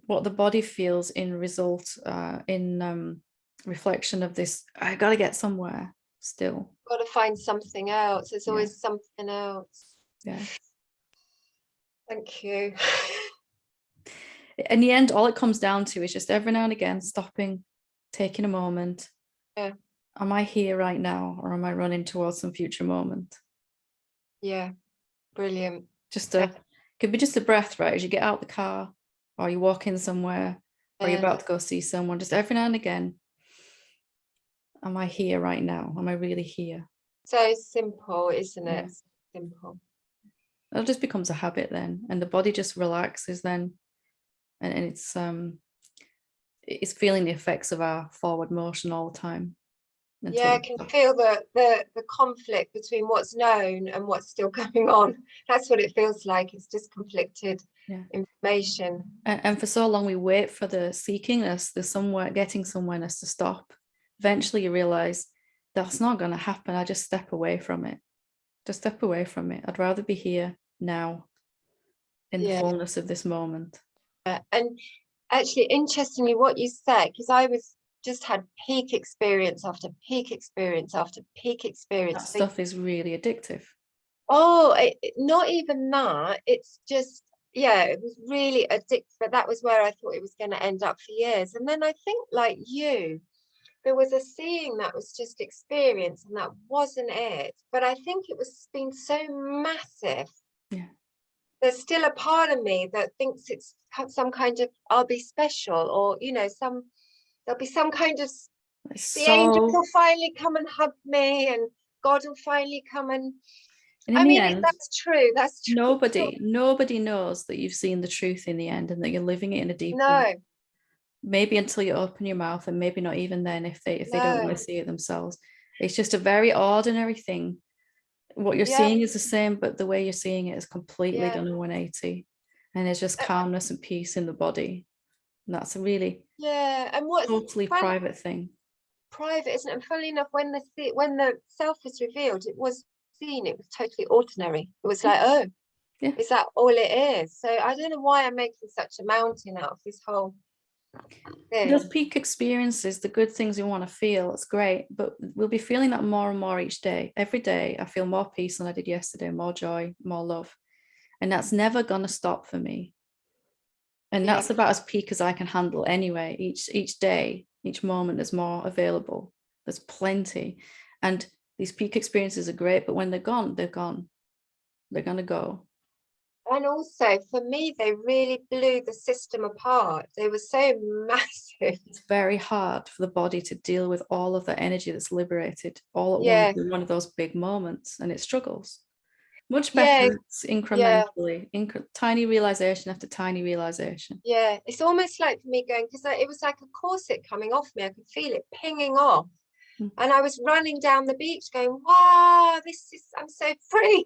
what the body feels in result, in reflection of this. I got to get somewhere still. Got to find something else. There's always something else. Yeah. Thank you. In the end, all it comes down to is just every now and again stopping, taking a moment. Yeah. Am I here right now, or am I running towards some future moment? Yeah. Brilliant. Could be just a breath, right? As you get out the car, or you walk in somewhere, or you're about to go see someone, just every now and again, am I here right now? Am I really here? So simple, isn't it? Yeah. Simple. It just becomes a habit then, and the body just relaxes then, and it's feeling the effects of our forward motion all the time. Yeah, I can feel the conflict between what's known and what's still going on. That's what it feels like. It's just conflicted information. And for so long we wait for the seekingness, the getting somewhereness to stop. Eventually you realize that's not going to happen. I just step away from it. Just step away from it. I'd rather be here now in the fullness of this moment. And actually, interestingly, what you said, because I just had peak experience after peak experience after peak experience. That stuff is really addictive. Oh, not even that. It's just, it was really addictive. But that was where I thought it was going to end up for years. And then I think, like you, there was a seeing that was just experience, and that wasn't it. But I think it was been so massive. Yeah. There's still a part of me that thinks it's some kind of I'll be special, or there'll be some kind of angels will finally come and hug me, and God will finally come and I mean, that's true. That's true. Nobody knows that you've seen the truth in the end, and that you're living it in a deep way. Maybe until you open your mouth, and maybe not even then if they don't want to see it themselves. It's just a very ordinary thing. What you're seeing is the same, but the way you're seeing it is completely done a 180, and there's just calmness and peace in the body. And that's a really and what's totally private thing. Private, isn't it? And funnily enough, when the self was revealed, it was seen, it was totally ordinary. It was like, is that all it is? So I don't know why I'm making such a mountain out of this whole thing. Those peak experiences, the good things we want to feel, it's great, but we'll be feeling that more and more each day. Every day I feel more peace than I did yesterday, more joy, more love, and that's never going to stop for me. And that's about as peak as I can handle anyway. Each day, each moment, there's more available. There's plenty. And these peak experiences are great, but when they're gone, they're gone. They're going to go. And also, for me, they really blew the system apart. They were so massive. It's very hard for the body to deal with all of the energy that's liberated all at once in one of those big moments, and it struggles. Much better incrementally, tiny realization after tiny realization. Yeah, it's almost like for me going, because it was like a corset coming off me. I could feel it pinging off. And I was running down the beach going, wow, I'm so free.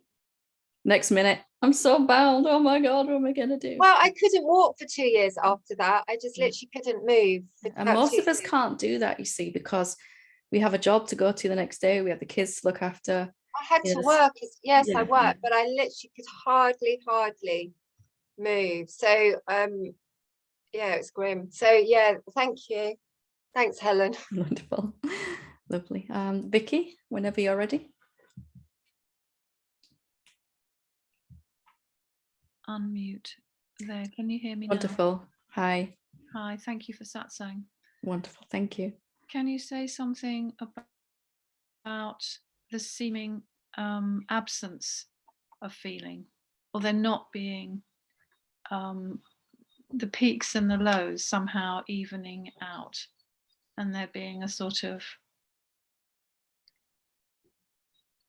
Next minute, I'm so bound. Oh my God, what am I going to do? Well, I couldn't walk for 2 years after that. I just literally couldn't move. And most of us can't do that, you see, because we have a job to go to the next day. We have the kids to look after. I had to work. I worked, but I literally could hardly move. So, it's grim. So, thank you. Thanks, Helen. Wonderful. Lovely. Vicky, whenever you're ready. Unmute there. Can you hear me now? Wonderful. Hi. Hi, thank you for Satsang. Wonderful. Thank you. Can you say something about the seeming absence of feeling, or there not being the peaks and the lows somehow evening out, and there being a sort of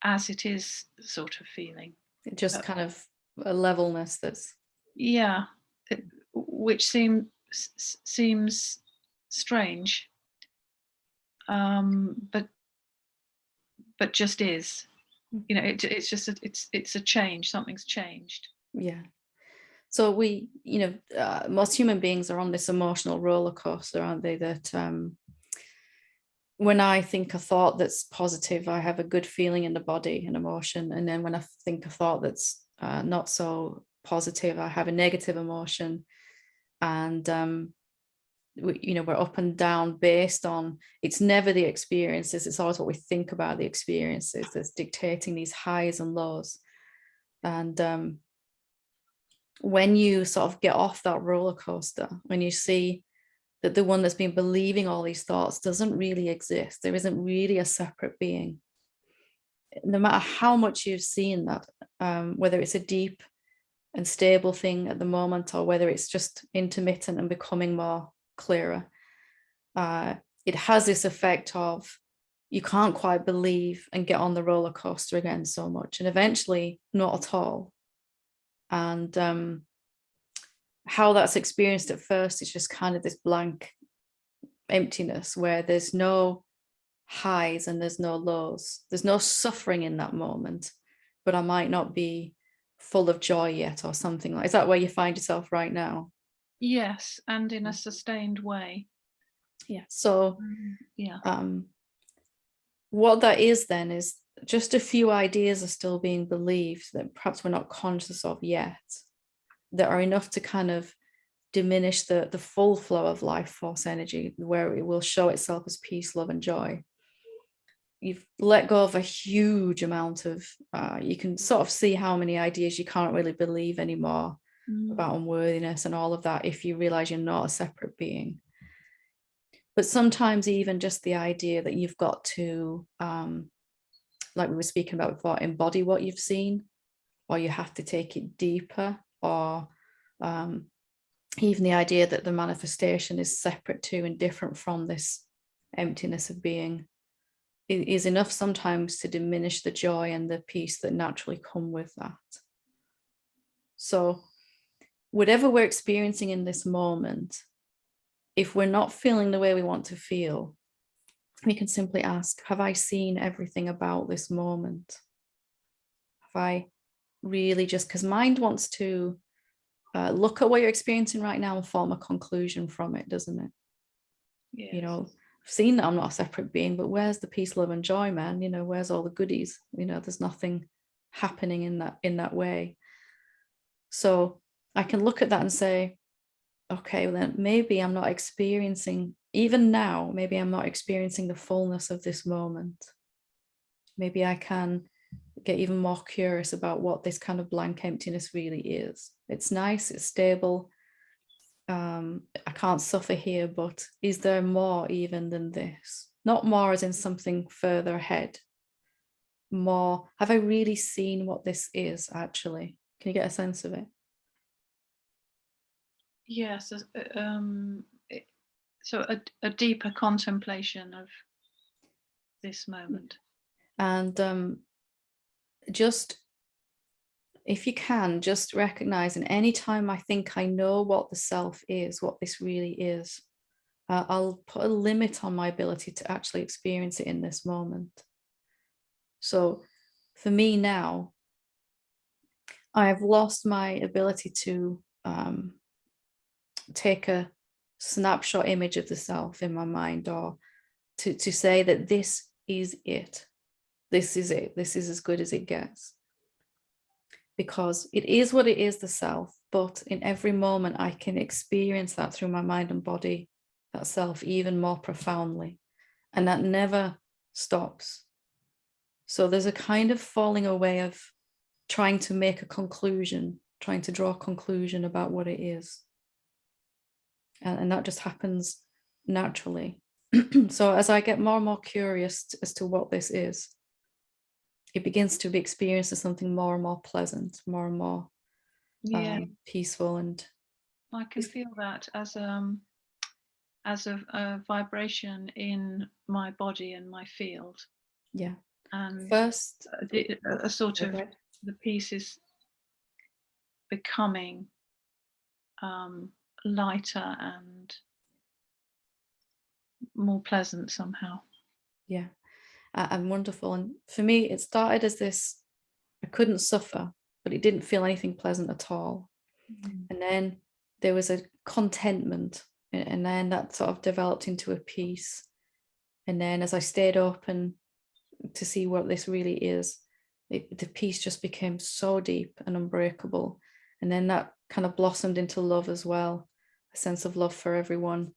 as it is sort of feeling? Just kind of a levelness that's... Yeah, which seems strange, but just is. You know, it's just it's a change. Something's changed. Yeah. So we, you know, most human beings are on this emotional roller coaster, aren't they? That when I think a thought that's positive, I have a good feeling in the body and emotion. And then when I think a thought that's not so positive, I have a negative emotion. And, you know, we're up and down based on, it's never the experiences, it's always what we think about the experiences that's dictating these highs and lows. And when you sort of get off that roller coaster, when you see that the one that's been believing all these thoughts doesn't really exist, there isn't really a separate being, no matter how much you've seen that, whether it's a deep and stable thing at the moment, or whether it's just intermittent and becoming more clearer, it has this effect of you can't quite believe and get on the roller coaster again so much, and eventually not at all. And how that's experienced at first is just kind of this blank emptiness where there's no highs and there's no lows, there's no suffering in that moment, but I might not be full of joy yet or something like. Is that where you find yourself right now? Yes, and in a sustained way. Yeah. So yeah. What that is then is just a few ideas are still being believed that perhaps we're not conscious of yet, that are enough to kind of diminish the full flow of life force energy, where it will show itself as peace, love, and joy. You've let go of a huge amount of, you can sort of see how many ideas you can't really believe anymore about unworthiness and all of that if you realize you're not a separate being. But sometimes even just the idea that you've got to, like we were speaking about before, embody what you've seen, or you have to take it deeper, or even the idea that the manifestation is separate to and different from this emptiness of being, is enough sometimes to diminish the joy and the peace that naturally come with that. So whatever we're experiencing in this moment, if we're not feeling the way we want to feel, we can simply ask, have I seen everything about this moment? Have I really just, because mind wants to look at what you're experiencing right now and form a conclusion from it, doesn't it? Yes. You know, I've seen that I'm not a separate being, but where's the peace, love, and joy, man? You know, where's all the goodies? You know, there's nothing happening in that way. So I can look at that and say, okay, well then maybe I'm not experiencing, even now, maybe I'm not experiencing the fullness of this moment. Maybe I can get even more curious about what this kind of blank emptiness really is. It's nice, it's stable. I can't suffer here, but is there more even than this? Not more as in something further ahead. More, have I really seen what this is actually? Can you get a sense of it? Yes. So a deeper contemplation of this moment. And just, if you can, just recognize, and anytime I think I know what the self is, what this really is, I'll put a limit on my ability to actually experience it in this moment. So for me now, I have lost my ability to take a snapshot image of the self in my mind, or to say that this is it. This is it. This is as good as it gets. Because it is what it is, the self, but in every moment I can experience that through my mind and body, that self even more profoundly. And that never stops. So there's a kind of falling away of trying to make a conclusion, trying to draw a conclusion about what it is. And that just happens naturally. So as I get more and more curious as to what this is, it begins to be experienced as something more and more pleasant, more and more peaceful. And I can feel that as a vibration in my body and my field. Yeah. And first, a sort of the piece is becoming lighter and more pleasant somehow. Yeah. And wonderful. And for me, it started as this, I couldn't suffer, but it didn't feel anything pleasant at all. And then there was a contentment, and then that sort of developed into a peace. And then as I stayed open to see what this really is, the peace just became so deep and unbreakable. And then that kind of blossomed into love as well, a sense of love for everyone.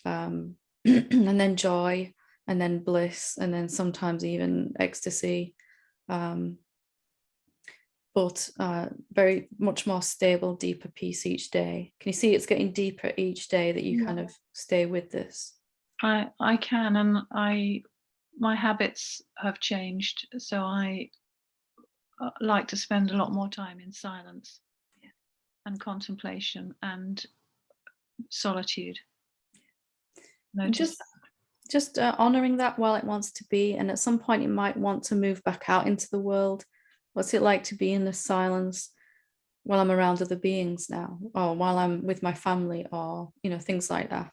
And then joy, and then bliss, and then sometimes even ecstasy. But very much more stable, deeper peace each day. Can you see it's getting deeper each day that you kind of stay with this? I can, and my habits have changed, so I like to spend a lot more time in silence and contemplation and solitude. Just honoring that while it wants to be, and at some point it might want to move back out into the world. What's it like to be in this silence while I'm around other beings now, or while I'm with my family, or things like that.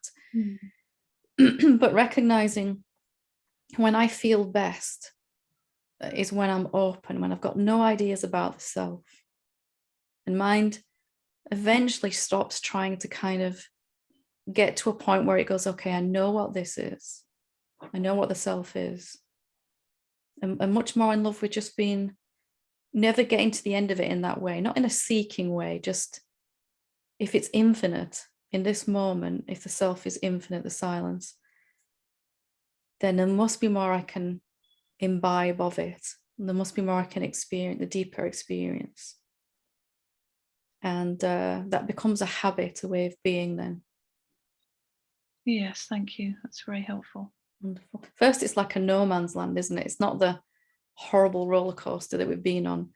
But recognizing when I feel best is when I'm open, when I've got no ideas about the self, and mind eventually stops trying to kind of get to a point where it goes, okay, I know what this is, I know what the self is, and much more in love with just being, never getting to the end of it in that way, not in a seeking way, just if it's infinite in this moment, if the self is infinite, the silence, then there must be more I can imbibe of it. There must be more I can experience, the deeper experience. And that becomes a habit, a way of being then. Yes, thank you. That's very helpful. Wonderful. First, it's like a no man's land, isn't it? It's not the horrible roller coaster that we've been on,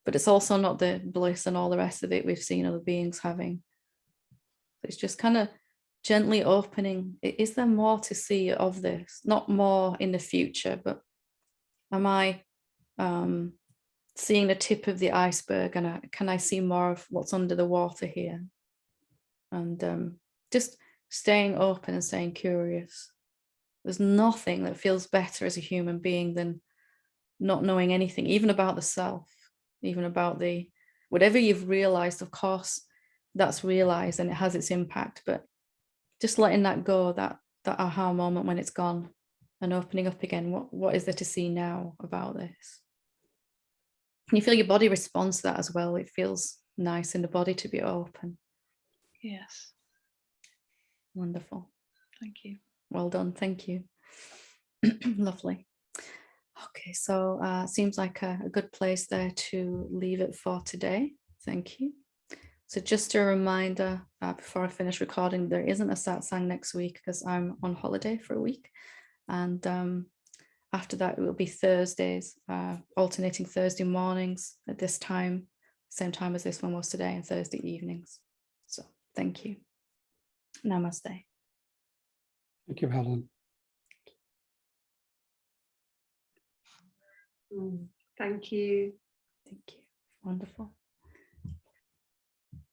but it's also not the bliss and all the rest of it we've seen other beings having. It's just kind of gently opening. Is there more to see of this? Not more in the future, but am I seeing the tip of the iceberg, and can I see more of what's under the water here? And just staying open and staying curious. There's nothing that feels better as a human being than not knowing anything, even about the self, even about the whatever you've realized. Of course, that's realized and it has its impact, but just letting that go, that aha moment when it's gone, and opening up again. What is there to see now about this? And you feel your body responds to that as well. It feels nice in the body to be open. Yes. Wonderful. Thank you. Well done. Thank you. Lovely. Okay, so seems like a good place there to leave it for today. Thank you. So just a reminder, before I finish recording, there isn't a satsang next week because I'm on holiday for a week. And after that, it will be Thursdays, alternating Thursday mornings at this time, same time as this one was today, and Thursday evenings. So thank you. Namaste. Thank you, Helen. Thank you. Thank you. Wonderful.